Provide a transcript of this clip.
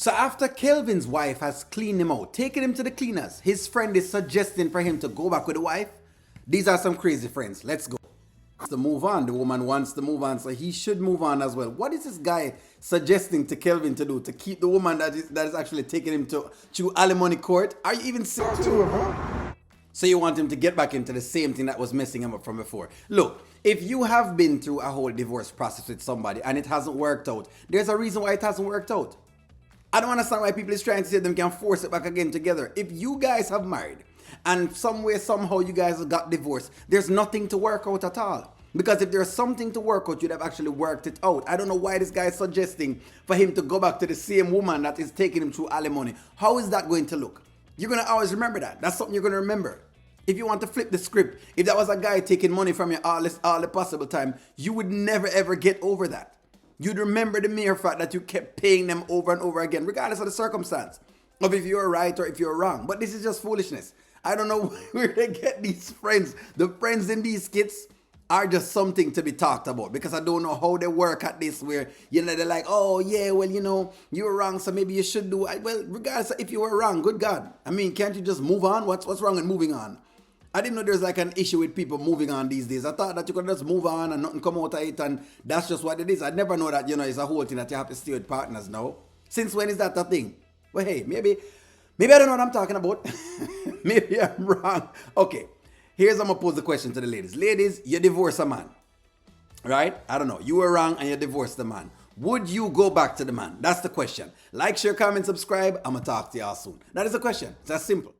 So after Kelvin's wife has cleaned him out, taken him to the cleaners, his friend is suggesting for him to go back with the wife. These are some crazy friends. Let's go. To move on. The woman wants to move on, so he should move on as well. What is this guy suggesting to Kelvin to do to keep the woman that is actually taking him to alimony court? Are you even serious? So you want him to get back into the same thing that was messing him up from before. Look, if you have been through a whole divorce process with somebody and it hasn't worked out, there's a reason why it hasn't worked out. I don't understand why people is trying to say them can force it back again together. If you guys have married and some way, somehow you guys have got divorced, there's nothing to work out at all. Because if there's something to work out, you'd have actually worked it out. I don't know why this guy is suggesting for him to go back to the same woman that is taking him through alimony. How is that going to look? You're going to always remember that. That's something you're going to remember. If you want to flip the script, if that was a guy taking money from you all the possible time, you would never ever get over that. You'd remember the mere fact that you kept paying them over and over again, regardless of the circumstance, of if you're right or if you're wrong. But this is just foolishness. I don't know where they get these friends. The friends in these skits are just something to be talked about, because I don't know how they work at this, where, you know, they're like, oh yeah, well, you know, you were wrong, so maybe you should do it. Well, regardless of if you were wrong, good God. I mean, can't you just move on? What's wrong with moving on? I didn't know there's like an issue with people moving on these days. I thought that you could just move on and nothing come out of it, and that's just what it is. I never know that, you know, it's a whole thing that you have to stay with partners now. Since when is that a thing? Well, hey, maybe I don't know what I'm talking about. Maybe I'm wrong. Okay, here's I'm gonna pose the question to the ladies. Ladies, you divorce a man, right? I don't know. You were wrong and you divorced the man. Would you go back to the man? That's the question. Like, share, comment, subscribe. I'm gonna talk to y'all soon. That is the question. It's that simple.